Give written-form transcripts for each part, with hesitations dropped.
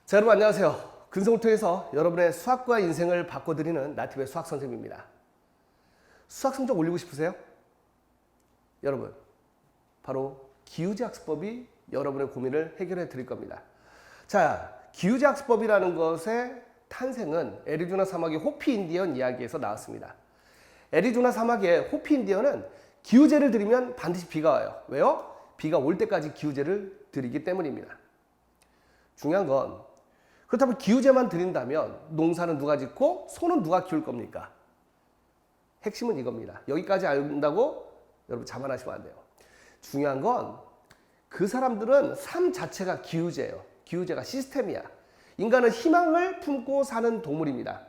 자, 여러분 안녕하세요. 근성을 통해서 여러분의 수학과 인생을 바꿔드리는 나티브의 수학 선생님입니다. 수학 성적 올리고 싶으세요? 여러분, 바로 기후제학습법이 여러분의 고민을 해결해 드릴 겁니다. 자, 기후제학습법이라는 것의 탄생은 애리조나 사막의 호피 인디언 이야기에서 나왔습니다. 애리조나 사막의 호피 인디언은 기후제를 드리면 반드시 비가 와요. 왜요? 비가 올 때까지 기후제를 드리기 때문입니다. 중요한 건 그렇다면 기후제만 드린다면 농사는 누가 짓고 소는 누가 키울 겁니까? 핵심은 이겁니다. 여기까지 안다고 여러분 자만하시면 안 돼요. 중요한 건 그 사람들은 삶 자체가 기후제예요. 기후제가 시스템이야. 인간은 희망을 품고 사는 동물입니다.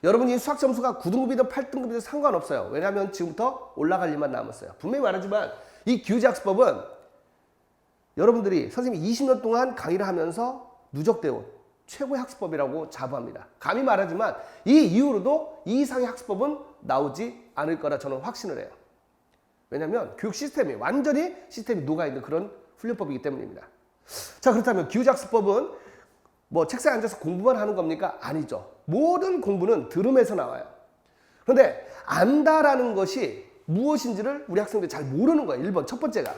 여러분이 수학 점수가 9등급이든 8등급이든 상관없어요. 왜냐하면 지금부터 올라갈 일만 남았어요. 분명히 말하지만 이 기후제학습법은 여러분들이 선생님이 20년 동안 강의를 하면서 누적되어 최고의 학습법이라고 자부합니다. 감히 말하지만 이 이후로도 이 이상의 학습법은 나오지 않을 거라 저는 확신을 해요. 왜냐하면 교육 시스템이 완전히 시스템이 녹아있는 그런 훈련법이기 때문입니다. 자, 그렇다면 기후학습법은 뭐 책상에 앉아서 공부만 하는 겁니까? 아니죠. 모든 공부는 들음에서 나와요. 그런데 안다라는 것이 무엇인지를 우리 학생들이 잘 모르는 거예요. 1번 첫 번째가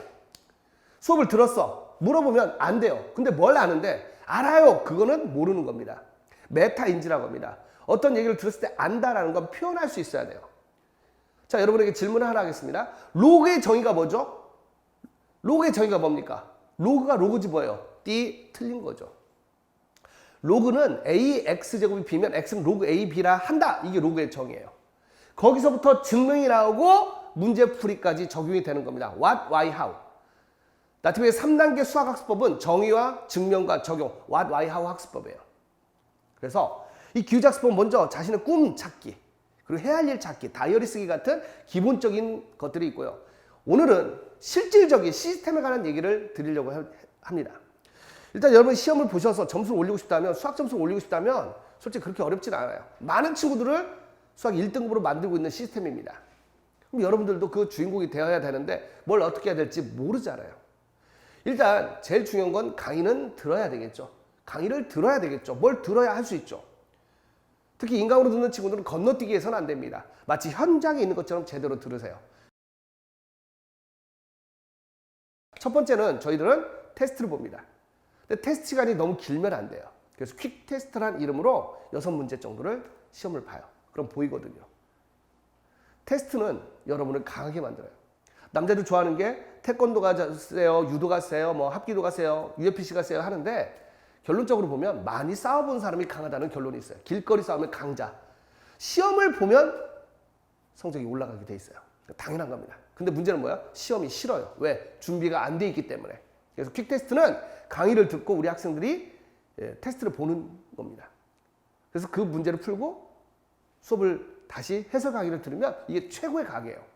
수업을 들었어. 물어보면 안 돼요. 근데 뭘 아는데 알아요. 그거는 모르는 겁니다. 메타인지라고 합니다. 어떤 얘기를 들었을 때 안다라는 건 표현할 수 있어야 돼요. 자, 여러분에게 질문을 하나 하겠습니다. 로그의 정의가 뭐죠? 로그의 정의가 뭡니까? 로그가 로그지 뭐예요? 띠 틀린 거죠. 로그는 AX제곱이 B면 X는 로그 AB라 한다. 이게 로그의 정의예요. 거기서부터 증명이 나오고 문제풀이까지 적용이 되는 겁니다. What, why, how. 나티브의 3단계 수학학습법은 정의와 증명과 적용, what, why, how 학습법이에요. 그래서 이 기후학습법은 먼저 자신의 꿈 찾기, 그리고 해야 할 일 찾기, 다이어리 쓰기 같은 기본적인 것들이 있고요. 오늘은 실질적인 시스템에 관한 얘기를 드리려고 합니다. 일단 여러분 시험을 보셔서 점수를 올리고 싶다면, 수학 점수를 올리고 싶다면 솔직히 그렇게 어렵진 않아요. 많은 친구들을 수학 1등급으로 만들고 있는 시스템입니다. 그럼 여러분들도 그 주인공이 되어야 되는데 뭘 어떻게 해야 될지 모르잖아요. 일단 제일 중요한 건 강의는 들어야 되겠죠. 강의를 들어야 되겠죠. 뭘 들어야 할 수 있죠. 특히 인강으로 듣는 친구들은 건너뛰기 해서는 안 됩니다. 마치 현장에 있는 것처럼 제대로 들으세요. 첫 번째는 저희들은 테스트를 봅니다. 근데 테스트 시간이 너무 길면 안 돼요. 그래서 퀵 테스트라는 이름으로 6문제 정도를 시험을 봐요. 그럼 보이거든요. 테스트는 여러분을 강하게 만들어요. 남자들 좋아하는 게 태권도가 세요, 유도가 세요, 뭐 합기도가 세요, UFC가 세요 하는데 결론적으로 보면 많이 싸워본 사람이 강하다는 결론이 있어요. 길거리 싸움의 강자. 시험을 보면 성적이 올라가게 돼 있어요. 당연한 겁니다. 근데 문제는 뭐야? 시험이 싫어요. 왜? 준비가 안 돼 있기 때문에. 그래서 퀵 테스트는 강의를 듣고 우리 학생들이 테스트를 보는 겁니다. 그래서 그 문제를 풀고 수업을 다시 해설 강의를 들으면 이게 최고의 강의예요.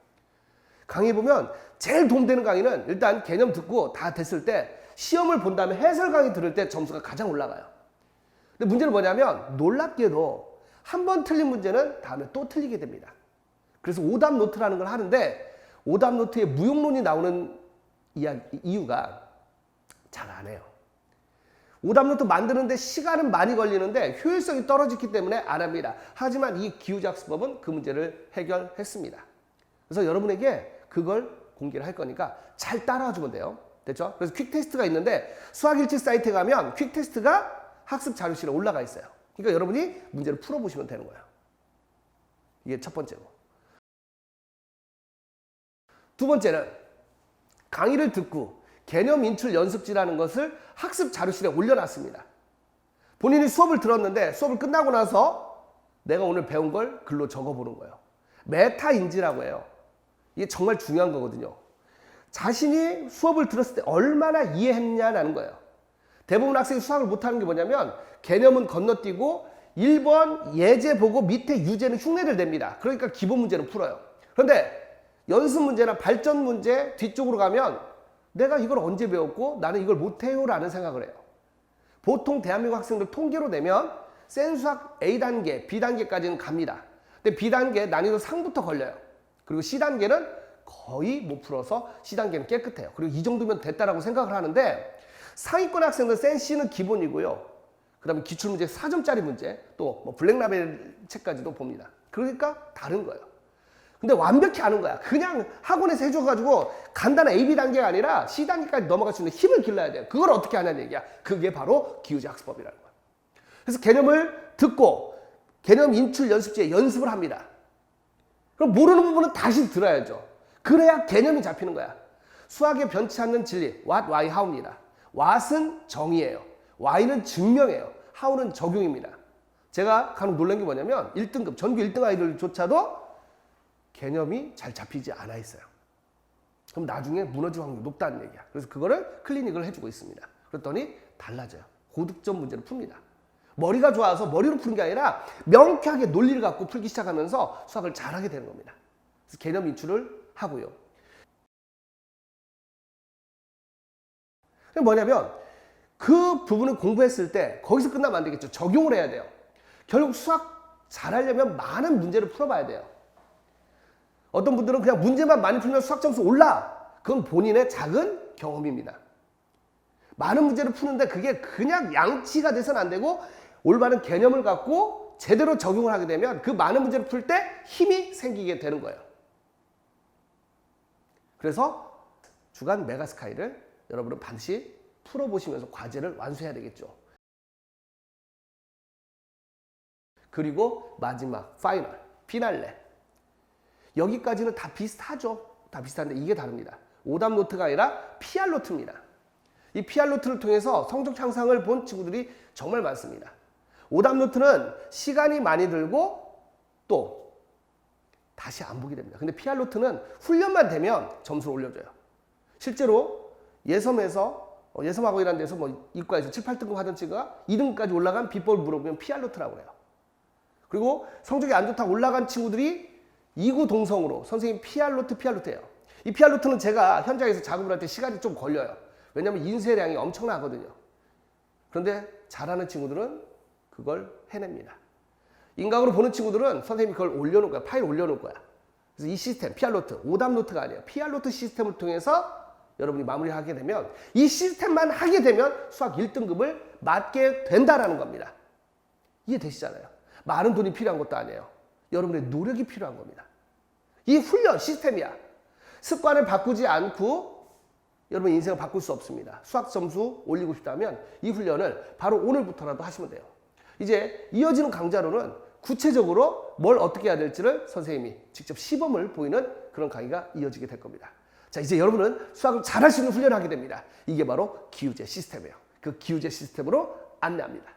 강의 보면 제일 도움되는 강의는 일단 개념 듣고 다 됐을 때 시험을 본 다음에 해설 강의 들을 때 점수가 가장 올라가요. 근데 문제는 뭐냐면 놀랍게도 한 번 틀린 문제는 다음에 또 틀리게 됩니다. 그래서 오답 노트라는 걸 하는데 오답 노트에 무용론이 나오는 이유가 잘 안 해요. 오답 노트 만드는데 시간은 많이 걸리는데 효율성이 떨어지기 때문에 안 합니다. 하지만 이 기후학습법은 그 문제를 해결했습니다. 그래서 여러분에게 그걸 공개를 할 거니까 잘 따라와 주면 돼요. 됐죠? 그래서 퀵 테스트가 있는데 수학일지 사이트에 가면 퀵 테스트가 학습 자료실에 올라가 있어요. 그러니까 여러분이 문제를 풀어보시면 되는 거예요. 이게 첫 번째고. 두 번째는 강의를 듣고 개념 인출 연습지라는 것을 학습 자료실에 올려놨습니다. 본인이 수업을 들었는데 수업을 끝나고 나서 내가 오늘 배운 걸 글로 적어보는 거예요. 메타인지라고 해요. 이게 정말 중요한 거거든요. 자신이 수업을 들었을 때 얼마나 이해했냐라는 거예요. 대부분 학생이 수학을 못하는 게 뭐냐면 개념은 건너뛰고 1번 예제 보고 밑에 유제는 흉내를 냅니다. 그러니까 기본 문제는 풀어요. 그런데 연습 문제나 발전 문제 뒤쪽으로 가면 내가 이걸 언제 배웠고 나는 이걸 못해요 라는 생각을 해요. 보통 대한민국 학생들 통계로 내면 센수학 A단계, B단계까지는 갑니다. 근데 B단계 난이도 상부터 걸려요. 그리고 C단계는 거의 못 풀어서 C단계는 깨끗해요. 그리고 이 정도면 됐다라고 생각을 하는데 상위권 학생들 센 C는 기본이고요. 그다음에 기출문제 4점짜리 문제, 또 뭐 블랙라벨 책까지도 봅니다. 그러니까 다른 거예요. 근데 완벽히 아는 거야. 그냥 학원에서 해줘가지고 간단한 A, B 단계가 아니라 C 단계까지 넘어갈 수 있는 힘을 길러야 돼요. 그걸 어떻게 하냐는 얘기야. 그게 바로 기우제 학습법이라는 거야. 그래서 개념을 듣고 개념 인출 연습지에 연습을 합니다. 그럼 모르는 부분은 다시 들어야죠. 그래야 개념이 잡히는 거야. 수학의 변치 않는 진리, what, why, how입니다. what은 정의예요. why는 증명이에요. how는 적용입니다. 제가 간혹 놀란 게 뭐냐면 1등급, 전교 1등 아이들조차도 개념이 잘 잡히지 않아 있어요. 그럼 나중에 무너질 확률이 높다는 얘기야. 그래서 그거를 클리닉을 해주고 있습니다. 그랬더니 달라져요. 고득점 문제를 풉니다. 머리가 좋아서 머리로 푸는 게 아니라 명쾌하게 논리를 갖고 풀기 시작하면서 수학을 잘하게 되는 겁니다. 그래서 개념 인출을 하고요. 그게 뭐냐면 그 부분을 공부했을 때 거기서 끝나면 안 되겠죠. 적용을 해야 돼요. 결국 수학 잘하려면 많은 문제를 풀어봐야 돼요. 어떤 분들은 그냥 문제만 많이 풀면 수학 점수 올라. 그건 본인의 작은 경험입니다. 많은 문제를 푸는데 그게 그냥 양치가 돼서는 안 되고 올바른 개념을 갖고 제대로 적용을 하게 되면 그 많은 문제를 풀 때 힘이 생기게 되는 거예요. 그래서 주간 메가스카이를 여러분은 반드시 풀어보시면서 과제를 완수해야 되겠죠. 그리고 마지막 파이널, 피날레. 여기까지는 다 비슷하죠. 다 비슷한데 이게 다릅니다. 오답 노트가 아니라 PR 노트입니다. 이 PR 노트를 통해서 성적 향상을 본 친구들이 정말 많습니다. 오답 노트는 시간이 많이 들고 또 다시 안 보게 됩니다. 근데 PR 노트는 훈련만 되면 점수를 올려줘요. 실제로 예섬에서 예섬학원이라는 데서 뭐 이과에서 7, 8등급 하던 친구가 2등급까지 올라간 비법을 물어보면 PR 노트라고 해요. 그리고 성적이 안 좋다고 올라간 친구들이 이구동성으로 선생님 PR 노트예요. 이 PR 노트는 제가 현장에서 작업을 할 때 시간이 좀 걸려요. 왜냐하면 인쇄량이 엄청나거든요. 그런데 잘하는 친구들은 그걸 해냅니다. 인강으로 보는 친구들은 선생님이 그걸 올려놓을 거야. 파일 올려놓을 거야. 그래서 이 시스템, PR 노트, 오답 노트가 아니에요. PR 노트 시스템을 통해서 여러분이 마무리하게 되면 이 시스템만 하게 되면 수학 1등급을 맞게 된다라는 겁니다. 이해되시잖아요. 많은 돈이 필요한 것도 아니에요. 여러분의 노력이 필요한 겁니다. 이 훈련 시스템이야. 습관을 바꾸지 않고 여러분 인생을 바꿀 수 없습니다. 수학 점수 올리고 싶다면 이 훈련을 바로 오늘부터라도 하시면 돼요. 이제 이어지는 강좌로는 구체적으로 뭘 어떻게 해야 될지를 선생님이 직접 시범을 보이는 그런 강의가 이어지게 될 겁니다. 자, 이제 여러분은 수학을 잘할 수 있는 훈련을 하게 됩니다. 이게 바로 기우제 시스템이에요. 그 기우제 시스템으로 안내합니다.